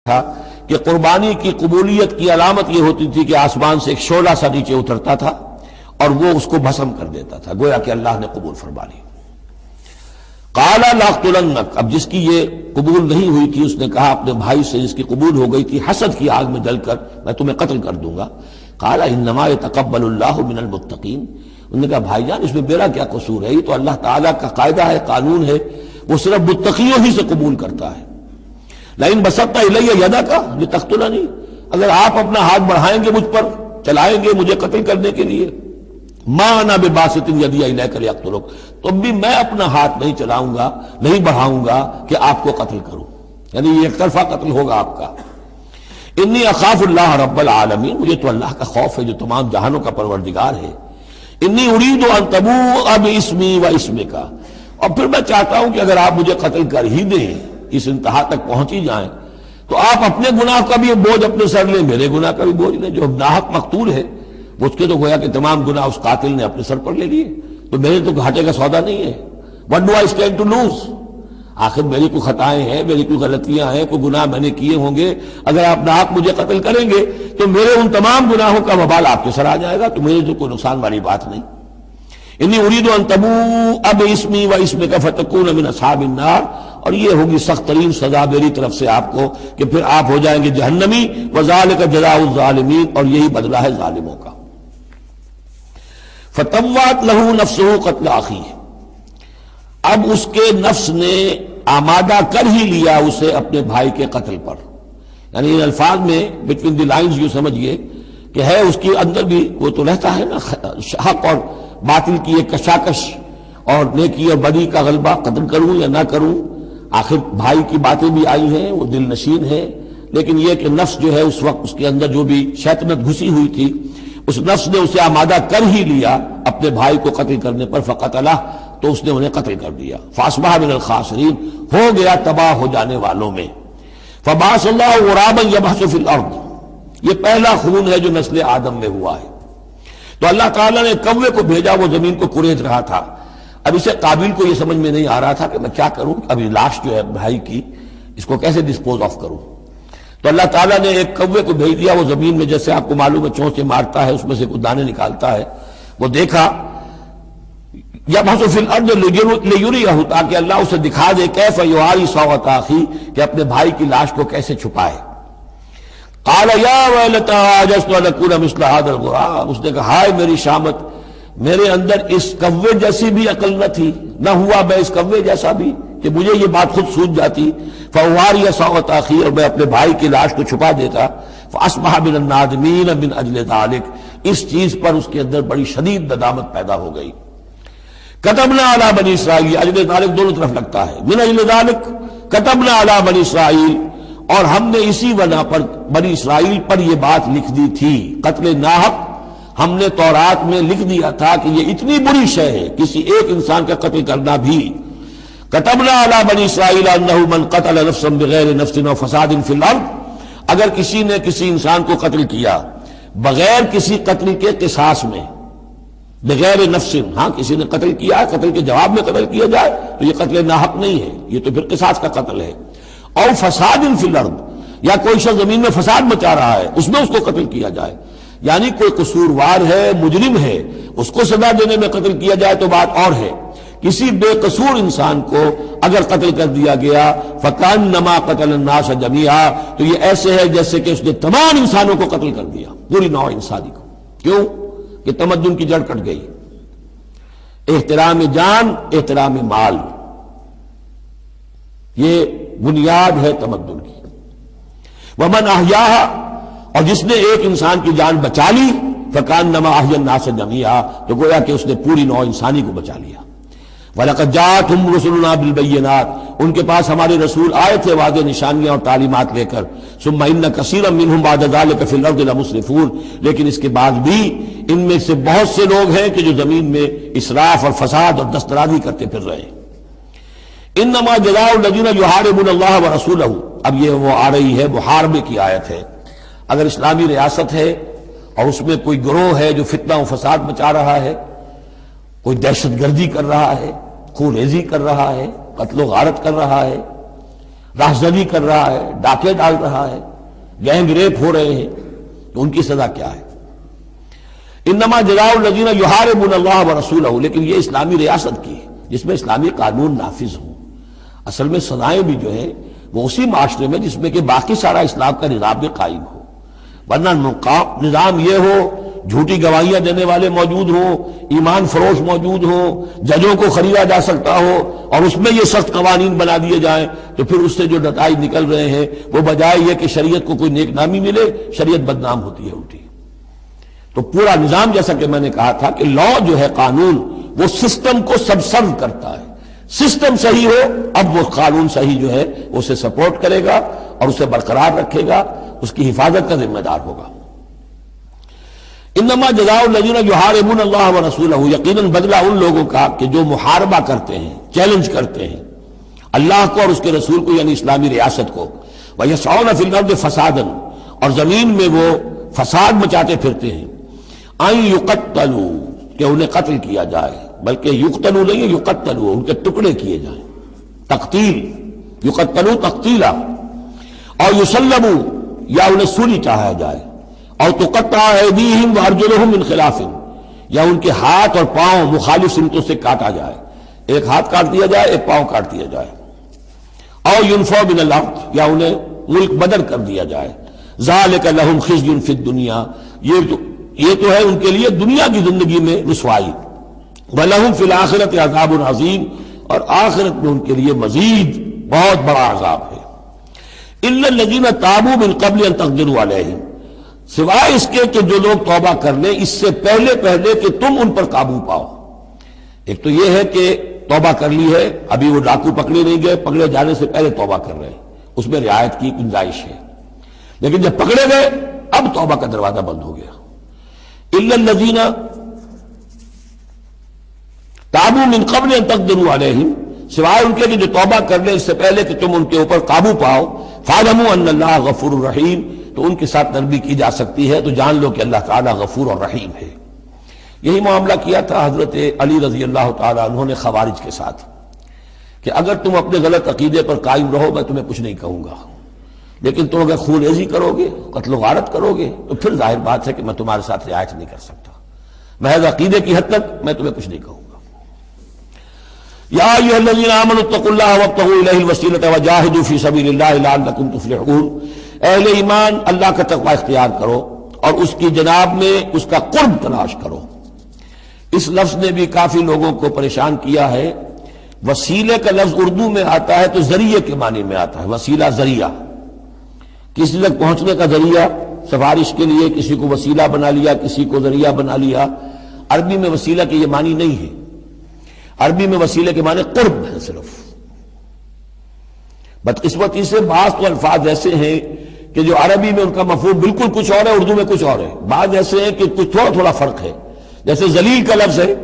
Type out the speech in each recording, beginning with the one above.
تھا کہ قربانی کی قبولیت کی علامت یہ ہوتی تھی کہ آسمان سے ایک شعلہ سا نیچے اترتا تھا اور وہ اس کو بھسم کر دیتا تھا، گویا کہ اللہ نے قبول فرما لی۔ قال لاقتلنک، اب جس کی یہ قبول نہیں ہوئی تھی اس نے کہا اپنے بھائی سے جس کی قبول ہو گئی تھی حسد کی آگ میں جل کر میں تمہیں قتل کر دوں گا۔ قال انما يتقبل اللہ من المتقین، انہوں نے کہا بھائی جان اس میں میرا کیا قصور ہے، یہ تو اللہ تعالیٰ کا قاعدہ ہے، قانون ہے، وہ صرف متقیوں ہی سے قبول کرتا ہے۔ لئن بسطت الی یدک لتقتلنی، اگر آپ اپنا ہاتھ بڑھائیں گے مجھ پر، چلائیں گے مجھے قتل کرنے کے لیے، ما انا بباسط یدی الیک لیقتلک، تو بھی میں اپنا ہاتھ نہیں چلاؤں گا، نہیں بڑھاؤں گا کہ آپ کو قتل کروں، یعنی یہ ایک طرفہ قتل ہوگا آپ کا۔ انی اخاف اللہ رب العالمین، مجھے تو اللہ کا خوف ہے جو تمام جہانوں کا پروردگار ہے۔ انی ارید ان تبوء باسمی و اسمک، اور پھر میں چاہتا ہوں کہ اگر آپ مجھے قتل کر ہی دیں، اس انتہا تک پہنچ ہی جائیں، تو آپ اپنے گناہ کا بھی بوجھ اپنے سر لیں، میرے گناہ کا بھی بوجھ لیں۔ جو ناحق مقتول ہے وہ اس کے تو گویا کہ تمام گناہ اس قاتل نے اپنے سر پر لے لیے، تو میرے تو گھاٹے کا سودا نہیں ہے۔ What do I stand to lose؟ آخر میری کوئی خطائیں ہیں، میری کوئی غلطیاں ہیں، کوئی گناہ میں نے کیے ہوں گے، اگر آپ ناحق مجھے قتل کریں گے تو میرے ان تمام گناہوں کا وبال آپ کے سر آ جائے گا، تو میرے تو کوئی نقصان والی بات نہیں۔ انی ارید ان تبوء باسمی و اسمک فتکون من اصحاب النار، اور یہ ہوگی سخت ترین سزا میری طرف سے آپ کو کہ پھر آپ ہو جائیں گے جہنمی، وذالک جزاء الظالمین، اور یہی بدلہ ہے ظالموں کا۔ فطوعت لہ نفسہ قتل اخیہ، اب اس کے نفس نے آمادہ کر ہی لیا اسے اپنے بھائی کے قتل پر، یعنی ان الفاظ میں بٹوین دی لائنز یوں سمجھئے کہ ہے اس کے اندر بھی وہ تو رہتا ہے نا حق اور باطل کی ایک کشاکش اور نیکی اور بدی کا غلبہ، قتل کروں یا نہ کروں۔ آخر بھائی کی باتیں بھی آئی ہیں، وہ دل نشین ہے، لیکن یہ کہ نفس جو ہے اس وقت اس کے اندر جو بھی شیطنت گھسی ہوئی تھی، اس نفس نے اسے آمادہ کر ہی لیا اپنے بھائی کو قتل کرنے پر، فقتلہ، تو اس نے انہیں قتل کر دیا۔ فاصبح من الخاسرین، ہو گیا تباہ ہو جانے والوں میں۔ فبعث اللہ غرابا یبحث فی الارض، یہ پہلا خون ہے جو نسل آدم میں ہوا ہے۔ تو اللہ تعالیٰ نے کوے کو بھیجا، وہ زمین کو کرید رہا تھا۔ اب اسے قابل کو یہ سمجھ میں نہیں آ رہا تھا کہ میں کیا کروں، ابھی لاش جو ہے بھائی کی اس کو کیسے ڈسپوز آف کروں، تو اللہ تعالیٰ نے ایک کوے کو بھیج دیا، وہ زمین میں جیسے آپ کو معلوم ہے چونچے مارتا ہے، اس میں سے کچھ دانے نکالتا ہے، وہ دیکھا یبحث فی الارض لیریہ، تاکہ اللہ اسے دکھا دے کیف یواری سوءۃ اخی، کہ اپنے بھائی کی لاش کو کیسے چھپائے۔ قال یا ویلتی عجزت ان اکون مثل ھذا الغراب، اس نے کہا ہائے میری شامت، میرے اندر اس کوے جیسی بھی عقل نہ تھی، نہ ہوا میں اس کوے جیسا بھی کہ مجھے یہ بات خود سوجھ جاتی۔ فواری سوءۃ اخی، اور میں اپنے بھائی کی لاش کو چھپا دیتا۔ فاصبح من النادمین من اجل ذلک، اس چیز پر اس کے اندر بڑی شدید ندامت پیدا ہو گئی۔ کتبنا علی بنی اسرائیل، اجل ذلک دونوں طرف لگتا ہے، من اجل ذلک کتبنا علی بنی اسرائیل، اور ہم نے اسی بنا پر بنی اسرائیل پر یہ بات لکھ دی تھی، قتل ناحق ہم نے تورات میں لکھ دیا تھا کہ یہ اتنی بری شے ہے کسی ایک انسان کا قتل کرنا بھی۔ کتبنا علی بنی اسرائیل انہ من قتل نفسا بغیر نفس و فساد فی الارض، اگر کسی نے کسی انسان کو قتل کیا بغیر کسی قتل کے قصاص میں، بغیر نفس، ہاں کسی نے قتل کیا، قتل کے جواب میں قتل کیا جائے تو یہ قتل ناحق نہیں ہے، یہ تو پھر قصاص کا قتل ہے۔ اور فساد فی الارض، یا کوئی شخص زمین میں فساد مچا رہا ہے اس میں اس کو قتل کیا جائے، یعنی کوئی قصوروار ہے، مجرم ہے، اس کو سزا دینے میں قتل کیا جائے تو بات اور ہے۔ کسی بے قصور انسان کو اگر قتل کر دیا گیا فکأنما قتل الناس جميعا، تو یہ ایسے ہے جیسے کہ اس نے تمام انسانوں کو قتل کر دیا، پوری نوع انسانی کو۔ کیوں کہ تمدن کی جڑ کٹ گئی، احترام جان، احترام مال، یہ بنیاد ہے تمدن کی۔ ومن احیاھا، اور جس نے ایک انسان کی جان بچا لی فکأنما احیا الناس جميعا، تو گویا کہ اس نے پوری نوع انسانی کو بچا لیا۔ وَلَقَدْ جَاءَتْهُمْ رُسُلُنَا بِالْبَيِّنَاتِ، ان کے پاس ہمارے رسول آئے تھے واضح نشانیاں اور تعلیمات لے کر۔ ثُمَّ إِنَّ كَثِيرًا مِّنْهُمْ بَعْدَ ذَلِكَ فِي الْأَرْضِ لَمُسْرِفُونَ، لیکن اس کے بعد بھی ان میں سے بہت سے لوگ ہیں کہ جو زمین میں اسراف اور فساد اور دسترازی کرتے پھر رہے۔ انما جزاء الذین یحاربون اللہ ورسولہ، اب یہ وہ آ رہی ہے محاربے کی آیت ہے۔ اگر اسلامی ریاست ہے اور اس میں کوئی گروہ ہے جو فتنہ و فساد مچا رہا ہے، کوئی دہشت گردی کر رہا ہے، خون ریزی کر رہا ہے، قتل و غارت کر رہا ہے، راہزنی کر رہا ہے، ڈاکے ڈال رہا ہے، گینگ ریپ ہو رہے ہیں، تو ان کی سزا کیا ہے؟ انما جزاء الذین یحاربون اللہ ورسولہ، لیکن یہ اسلامی ریاست کی ہے جس میں اسلامی قانون نافذ ہوں۔ اصل میں سزائیں بھی جو ہے وہ اسی معاشرے میں جس میں کہ باقی سارا اسلام کا نظام بھی قائم ہو، ورنہ نظام یہ ہو جھوٹی گواہیاں دینے والے موجود ہوں، ایمان فروش موجود ہوں، ججوں کو خریدا جا سکتا ہو، اور اس میں یہ سخت قوانین بنا دیے جائیں، تو پھر اس سے جو نتائج نکل رہے ہیں وہ بجائے یہ کہ شریعت کو کوئی نیک نامی ملے، شریعت بدنام ہوتی ہے الٹی۔ تو پورا نظام، جیسا کہ میں نے کہا تھا کہ لا جو ہے قانون، وہ سسٹم کو سبسرو کرتا ہے۔ سسٹم صحیح ہو، اب وہ قانون صحیح جو ہے اسے سپورٹ کرے گا اور اسے برقرار رکھے گا، اس کی حفاظت کا ذمہ دار ہوگا۔ انما جزاء الذین یحاربون اللہ ورسولہ، یقیناً بدلہ ان لوگوں کا کہ جو محاربہ کرتے ہیں، چیلنج کرتے ہیں اللہ کو اور اس کے رسول کو، یعنی اسلامی ریاست کو، ویسعون فی الارض فسادا، اور زمین میں وہ فساد مچاتے پھرتے ہیں، ان یقتلوا، کہ انہیں قتل کیا جائے، بلکہ یقتلوا نہیں ہے، یقتلوا، ان کے ٹکڑے کیے جائیں، تقتیل، یقتلوا تقتیلا، اور یسلبوا، یا انہیں سولی چڑھایا جائے، اور تقطع ایدیہم وارجلہم من خلاف، یا ان کے ہاتھ اور پاؤں مخالف سمتوں سے کاٹا جائے، ایک ہاتھ کاٹ دیا جائے، ایک پاؤں کاٹ دیا جائے، اور ینفوا من الارض، یا انہیں ملک بدر کر دیا جائے، ذالک لہم خزی فی الدنیا، یہ تو ہے ان کے لیے دنیا کی زندگی میں رسوائی، وَلَهُمْ فِي الْآخِرَةِ عَذَابٌ عَظِيمٌ، اور آخرت میں ان کے لیے مزید بہت بڑا عذاب ہے۔ إِلَّا الَّذِينَ تَابُوا مِن قَبْلِ أَن تَقْدِرُوا عَلَيْهِمْ، سوائے اس کے کہ جو لوگ توبہ کر لیں اس سے پہلے کہ تم ان پر قابو پاؤ۔ ایک تو یہ ہے کہ توبہ کر لی ہے، ابھی وہ ڈاکو پکڑے نہیں گئے، پکڑے جانے سے پہلے توبہ کر رہے ہیں، اس میں رعایت کی گنجائش ہے، لیکن جب پکڑے گئے اب توبہ کا دروازہ بند ہو گیا۔ إِلَّا الَّذِينَ تابوا من قبل ان تقدروا علیہم، سوائے ان کے کہ جو توبہ کر لیں اس سے پہلے کہ تم ان کے اوپر قابو پاؤ، فاعلموا ان اللہ غفور الرحیم، تو ان کے ساتھ نرمی کی جا سکتی ہے، تو جان لو کہ اللہ تعالیٰ غفور اور رحیم ہے۔ یہی معاملہ کیا تھا حضرت علی رضی اللہ تعالیٰ عنہ نے خوارج کے ساتھ، کہ اگر تم اپنے غلط عقیدے پر قائم رہو میں تمہیں کچھ نہیں کہوں گا، لیکن تم اگر خون ریزی کرو گے، قتل و غارت کرو گے، تو پھر ظاہر بات ہے کہ میں تمہارے ساتھ رعایت نہیں کر سکتا، محض عقیدے کی حد تک میں تمہیں کچھ نہیں کہوں گا۔ یا ایھا الذین آمنوا اتقوا اللہ وابتغوا الیہ الوسیلۃ وجاہدوا فی سبیل اللہ لعلکم تفلحون، اہل ایمان اللہ کا تقوی اختیار کرو اور اس کی جناب میں اس کا قرب تلاش کرو۔ اس لفظ نے بھی کافی لوگوں کو پریشان کیا ہے۔ وسیلے کا لفظ اردو میں آتا ہے تو ذریعے کے معنی میں آتا ہے، وسیلہ ذریعہ، کسی تک پہنچنے کا ذریعہ، سفارش کے لیے کسی کو وسیلہ بنا لیا، کسی کو ذریعہ بنا لیا۔ عربی میں وسیلہ کے یہ معنی نہیں ہے، عربی میں وسیلے کے معنی قرب ہے صرف۔ بدقسمتی سے بعض تو الفاظ ایسے ہیں کہ جو عربی میں ان کا مفہوم بالکل کچھ اور ہے، اردو میں کچھ اور ہے۔ بعض ایسے ہیں کہ کچھ تھوڑا تھوڑا فرق ہے، جیسے ذلیل کا لفظ ہے،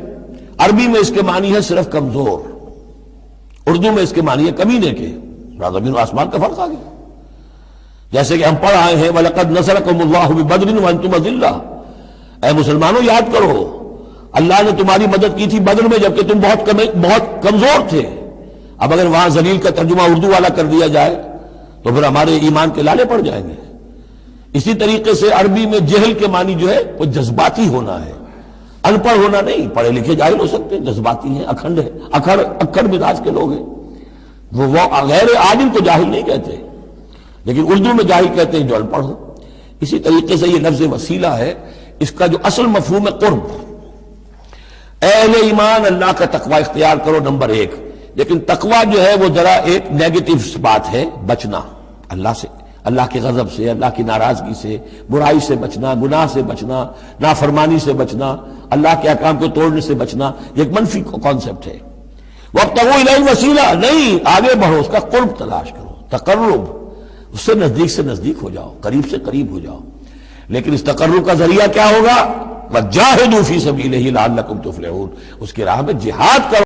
عربی میں اس کے معنی ہے صرف کمزور، اردو میں اس کے معنی ہے کمینے کے۔ زمین و آسمان کا فرق آ گیا۔ جیسے کہ ہم پڑھ آئے ہیں وَلَقَدْ نَصَرَكُمُ اللَّهُ بِبَدْرٍ وَأَنْتُمْ أَذِلَّةٌ، اے مسلمانوں یاد کرو اللہ نے تمہاری مدد کی تھی بدر میں جبکہ تم بہت کمزور تھے۔ اب اگر وہاں ذلیل کا ترجمہ اردو والا کر دیا جائے تو پھر ہمارے ایمان کے لالے پڑ جائیں گے۔ اسی طریقے سے عربی میں جہل کے معنی جو ہے وہ جذباتی ہونا ہے، ان پڑھ ہونا نہیں، پڑھے لکھے جاہل ہو سکتے ہیں، جذباتی ہیں، اکھنڈ ہے، اکھڑ مزاج کے لوگ ہیں، وہ غیر عالم کو جاہل نہیں کہتے، لیکن اردو میں جاہل کہتے ہیں جو ان پڑھ ہو۔ اسی طریقے سے یہ لفظ وسیلہ ہے، اس کا جو اصل مفہوم ہے قرب۔ اہل ایمان اللہ کا تقوی اختیار کرو نمبر 1، لیکن تقوی جو ہے وہ ذرا ایک نیگیٹو بات ہے، بچنا اللہ سے، اللہ کے غضب سے، اللہ کی ناراضگی سے، برائی سے بچنا، گناہ سے بچنا، نافرمانی سے بچنا، اللہ کے احکام کو توڑنے سے بچنا، یہ ایک منفی کانسیپٹ ہے۔ وابتغوا الیہ الوسیلہ، نہیں، آگے بڑھو، اس کا قرب تلاش کرو، تقرب، اس سے نزدیک ہو جاؤ، قریب سے قریب ہو جاؤ۔ لیکن اس تقرب کا ذریعہ کیا ہوگا؟ وَجَاهِدُوا فِي سَبِيلِهِ لَعَلَّكُمْ تُفْلِحُونَ، اس کی راہ میں جہاد کرو۔